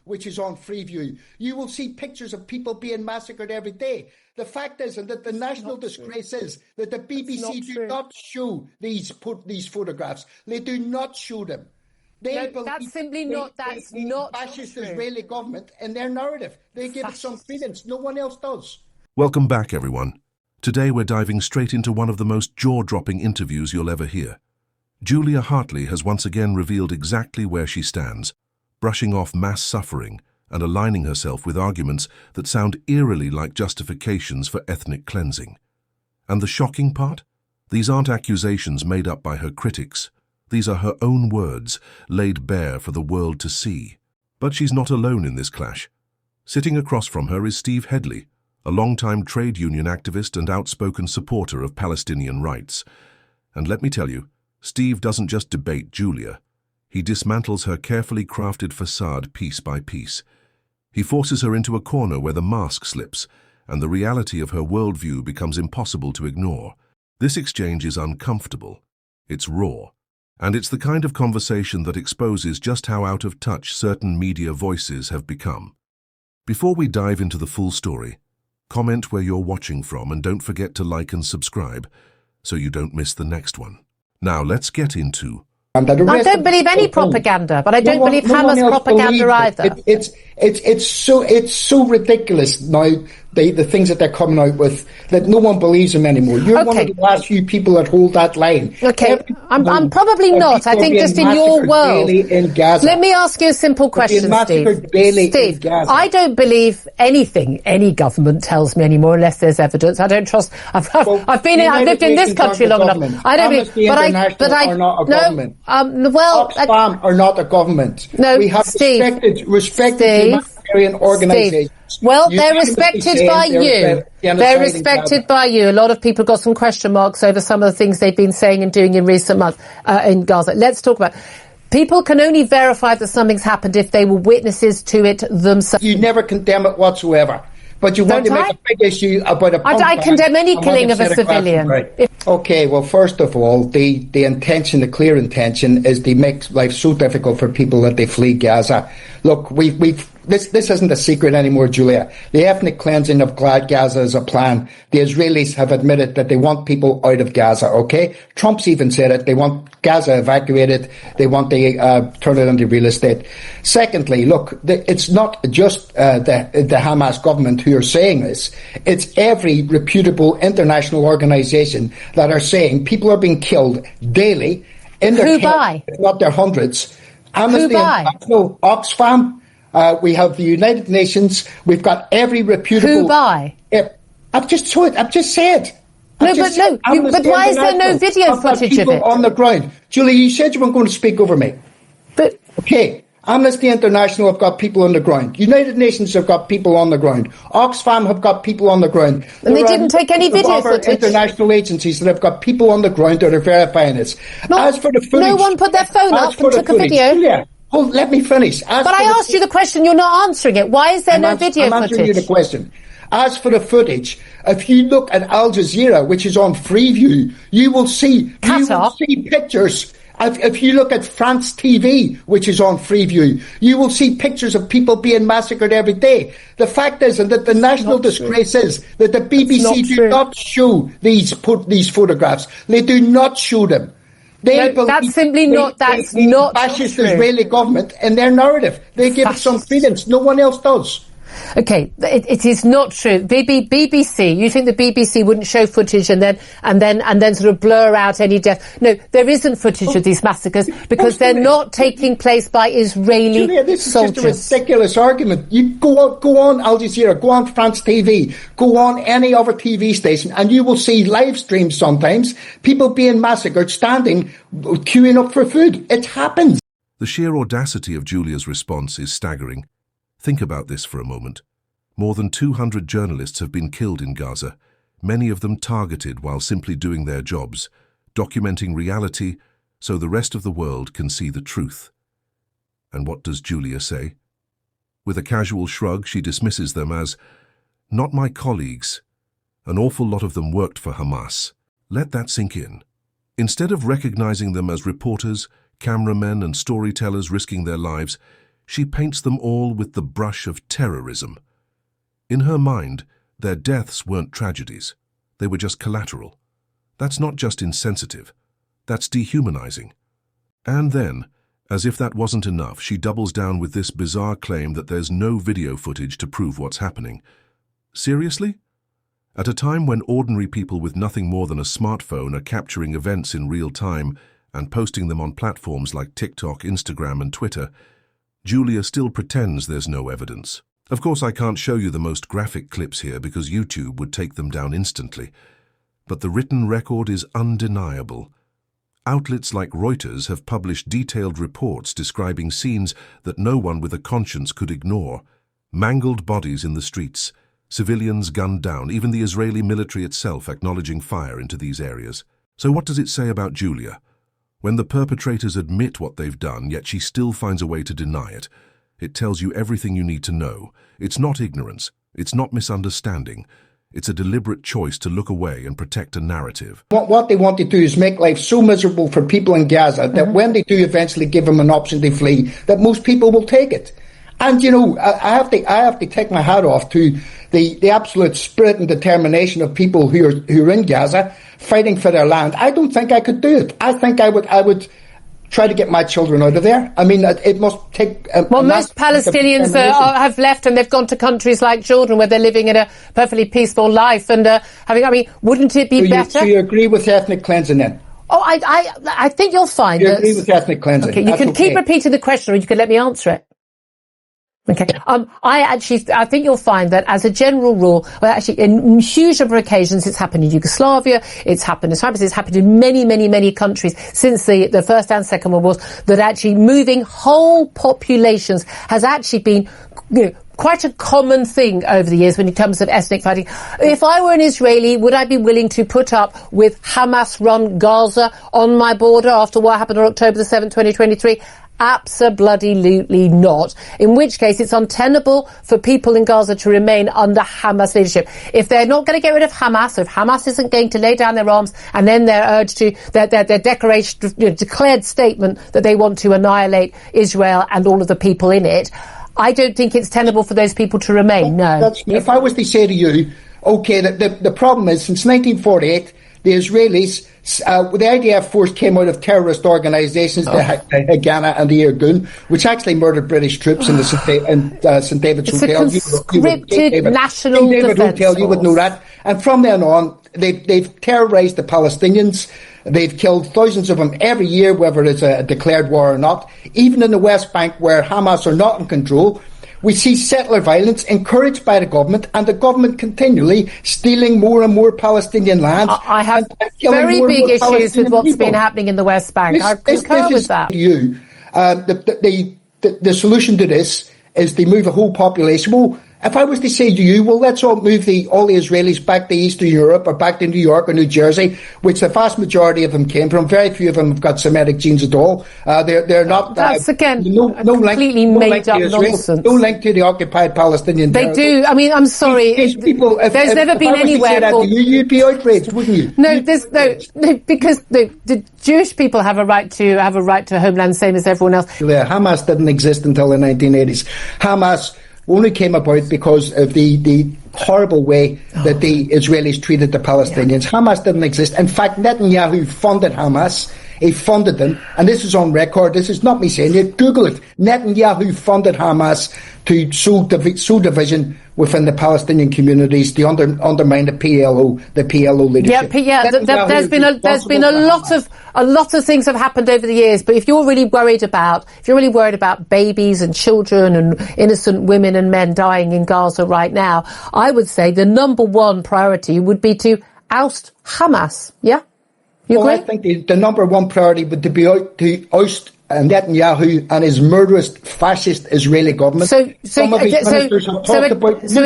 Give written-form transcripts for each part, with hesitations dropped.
which is on Freeview. You will see pictures of people being massacred every day. The fact is, and that the national disgrace is, that the BBC do not show these photographs. They do not show them. That's not fascist Israeli government in their narrative. They give it some credence. No one else does. Welcome back, everyone. Today we're diving straight into one of the most jaw-dropping interviews you'll ever hear. Julia Hartley has once again revealed exactly where she stands, brushing off mass suffering and aligning herself with arguments that sound eerily like justifications for ethnic cleansing. And the shocking part? These aren't accusations made up by her critics. These are her own words, laid bare for the world to see. But she's not alone in this clash. Sitting across from her is Steve Hedley, a longtime trade union activist and outspoken supporter of Palestinian rights. And let me tell you, Steve doesn't just debate Julia. He dismantles her carefully crafted facade piece by piece. He forces her into a corner where the mask slips, and the reality of her worldview becomes impossible to ignore. This exchange is uncomfortable. It's raw. And it's the kind of conversation that exposes just how out of touch certain media voices have become. Before we dive into the full story, comment where you're watching from and don't forget to like and subscribe so you don't miss the next one. Now let's get into... I don't believe any propaganda, but I don't believe Hamas propaganda either. It's so ridiculous now, the things that they're coming out with, that no one believes them anymore. You're one of the last few people that hold that line. Okay, I'm probably not. I think just in your world. Let me ask you a simple question, Steve. I don't believe anything any government tells me anymore unless there's evidence. I don't trust. I've lived in this country long enough. I don't believe, but I are not a government. Oxfam are not a government. No, we have respected humanitarian organisations. Well, they're respected by you. They're respected by you. A lot of people got some question marks over some of the things they've been saying and doing in recent months in Gaza. Let's talk about. People can only verify that something's happened if they were witnesses to it themselves. You never condemn it whatsoever. But you want to make a big issue about a pump. I condemn any killing of a civilian. Okay, well, first of all, the intention, the clear intention, is to make life so difficult for people that they flee Gaza. Look, this isn't a secret anymore, Julia. The ethnic cleansing of Gaza is a plan. The Israelis have admitted that they want people out of Gaza, okay? Trump's even said it. They want Gaza evacuated. They want to turn it into real estate. Secondly, look, it's not just the Hamas government who are saying this. It's every reputable international organisation that are saying people are being killed daily in their tens, if not their hundreds. Amnesty International, Oxfam, we have the United Nations, we've got every reputable... Who by? I've just said. But why is there no video footage of it? On the ground. Julie, you said you weren't going to speak over me. But... Okay, Amnesty International have got people on the ground. United Nations have got people on the ground. Oxfam have got people on the ground. And they didn't take any video footage. International agencies that have got people on the ground that are verifying this. As for the footage... No one put their phone up and took a video. Julia, let me finish. But I asked you the question, you're not answering it. Why is there no video footage? I'm answering you the question. As for the footage, if you look at Al Jazeera, which is on Freeview, you will see pictures. If you look at France TV, which is on Freeview, you will see pictures of people being massacred every day. The fact is, and that the national disgrace is, that the BBC do not show these photographs. They do not show them. That's not fascist true. Israeli government in their narrative. They give it some credence. No one else does. Okay, it is not true. BBC, you think the BBC wouldn't show footage and then sort of blur out any death? No, there isn't footage of these massacres because they're not taking place by Israeli Julia, this soldiers. Is just a ridiculous argument. You go on Al Jazeera, go on France TV, go on any other TV station, and you will see live streams sometimes, people being massacred, standing, queuing up for food. It happens. The sheer audacity of Julia's response is staggering. Think about this for a moment. More than 200 journalists have been killed in Gaza, many of them targeted while simply doing their jobs, documenting reality so the rest of the world can see the truth. And what does Julia say? With a casual shrug, she dismisses them as, "Not my colleagues. An awful lot of them worked for Hamas." Let that sink in. Instead of recognizing them as reporters, cameramen and storytellers risking their lives, She paints them all with the brush of terrorism. In her mind, their deaths weren't tragedies. They were just collateral. That's not just insensitive. That's dehumanizing. And then, as if that wasn't enough, she doubles down with this bizarre claim that there's no video footage to prove what's happening. Seriously? At a time when ordinary people with nothing more than a smartphone are capturing events in real time and posting them on platforms like TikTok, Instagram, and Twitter, Julia still pretends there's no evidence. Of course, I can't show you the most graphic clips here because YouTube would take them down instantly. But the written record is undeniable. Outlets like Reuters have published detailed reports describing scenes that no one with a conscience could ignore. Mangled bodies in the streets, civilians gunned down, even the Israeli military itself acknowledging fire into these areas. So what does it say about Julia? When the perpetrators admit what they've done, yet she still finds a way to deny it, it tells you everything you need to know. It's not ignorance. It's not misunderstanding. It's a deliberate choice to look away and protect a narrative. What they want to do is make life so miserable for people in Gaza that when they do eventually give them an option to flee, that most people will take it. And, you know, I have to take my hat off to the absolute spirit and determination of people who are in Gaza fighting for their land. I don't think I could do it. I think I would try to get my children out of there. I mean, it must take... Well, most Palestinians have left and they've gone to countries like Jordan where they're living in a perfectly peaceful life and wouldn't it be better? So you agree with ethnic cleansing then? Oh, I think you'll find that... You agree with ethnic cleansing? Okay, you can keep repeating the question or you can let me answer it. Okay. I think you'll find that as a general rule, well, actually, in huge number of occasions, it's happened in Yugoslavia, it's happened in Cyprus, it's happened in many, many, many countries since the First and Second World Wars, that actually moving whole populations has actually been, quite a common thing over the years when it comes to ethnic fighting. If I were an Israeli, would I be willing to put up with Hamas-run Gaza on my border after what happened on October the 7th, 2023? Abso-bloody-lutely not. In which case, it's untenable for people in Gaza to remain under Hamas leadership. If they're not going to get rid of Hamas, or if Hamas isn't going to lay down their arms, and then they're urged to their declaration, declared statement that they want to annihilate Israel and all of the people in it, I don't think it's tenable for those people to remain. No. If I was to say to you, okay, the problem is since 1948, the Israelis, the IDF force came out of terrorist organisations, the Haganah and the Irgun, which actually murdered British troops in the St David's Hotel. It's a conscripted national defence Hotel, you would know that. And from then on, they've terrorised the Palestinians. They've killed thousands of them every year, whether it's a declared war or not. Even in the West Bank, where Hamas are not in control, we see settler violence encouraged by the government, and the government continually stealing more and more Palestinian land. I have very big issues with what's been happening in the West Bank. I concur with that. The solution to this is to move a whole population. Well, if I was to say to you, well, let's all move all the Israelis back to Eastern Europe or back to New York or New Jersey, which the vast majority of them came from. Very few of them have got Semitic genes at all. They're not. That's again completely made up nonsense. No link to the occupied Palestinian. They do. I mean, I'm sorry. There's never been anywhere. You'd be outraged, wouldn't you? No, because the Jewish people have a right to homeland, same as everyone else. Yeah, Hamas didn't exist until the 1980s. Hamas only came about because of the horrible way that the Israelis treated the Palestinians. Yeah. Hamas didn't exist. In fact, Netanyahu funded Hamas. He funded them. And this is on record. This is not me saying it. Google it. Netanyahu funded Hamas to sow division within the Palestinian communities to undermine the PLO leadership. There's been a lot of things have happened over the years. But if you're really worried about babies and children and innocent women and men dying in Gaza right now, I would say the number one priority would be to oust Hamas. Yeah, you agree? I think the number one priority would be to oust Netanyahu and his murderous fascist Israeli government. So a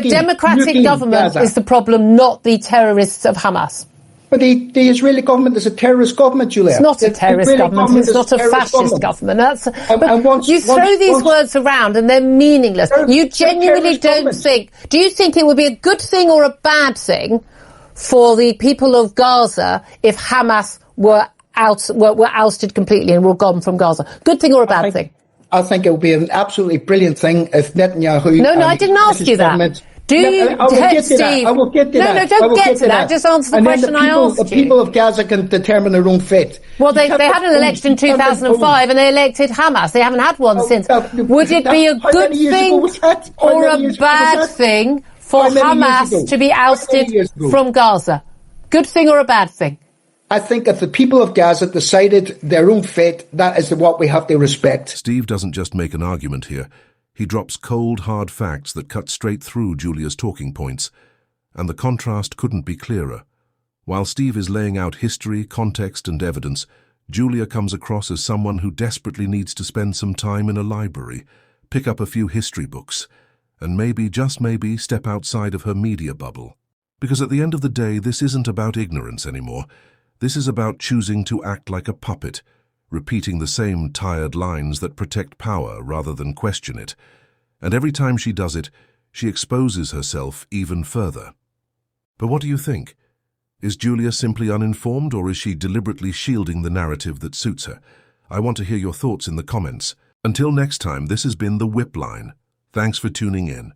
democratic government is the problem, not the terrorists of Hamas. But the Israeli government is a terrorist government, Julia. It's not a terrorist government. It's not a fascist government. You throw these words around and they're meaningless. You genuinely don't think. Do you think it would be a good thing or a bad thing for the people of Gaza if Hamas were ousted completely and were gone from Gaza? Good thing or a bad thing? I think it would be an absolutely brilliant thing if Netanyahu... No, I didn't ask you that. Steve, I will get to that. No, don't get to that. Just answer the question I asked you. The people of Gaza can determine their own fate. Well, they had an election in 2005 and they elected Hamas. They haven't had one since. Would it be a good thing or a bad thing for Hamas to be ousted from Gaza? Good thing or a bad thing? I think if the people of Gaza decided their own fate, that is what we have to respect. Steve doesn't just make an argument here. He drops cold, hard facts that cut straight through Julia's talking points, and the contrast couldn't be clearer. While Steve is laying out history, context, and evidence, Julia comes across as someone who desperately needs to spend some time in a library, pick up a few history books, and maybe, just maybe, step outside of her media bubble. Because at the end of the day, this isn't about ignorance anymore. This is about choosing to act like a puppet, repeating the same tired lines that protect power rather than question it. And every time she does it, she exposes herself even further. But what do you think? Is Julia simply uninformed, or is she deliberately shielding the narrative that suits her? I want to hear your thoughts in the comments. Until next time, this has been The Whip Line. Thanks for tuning in.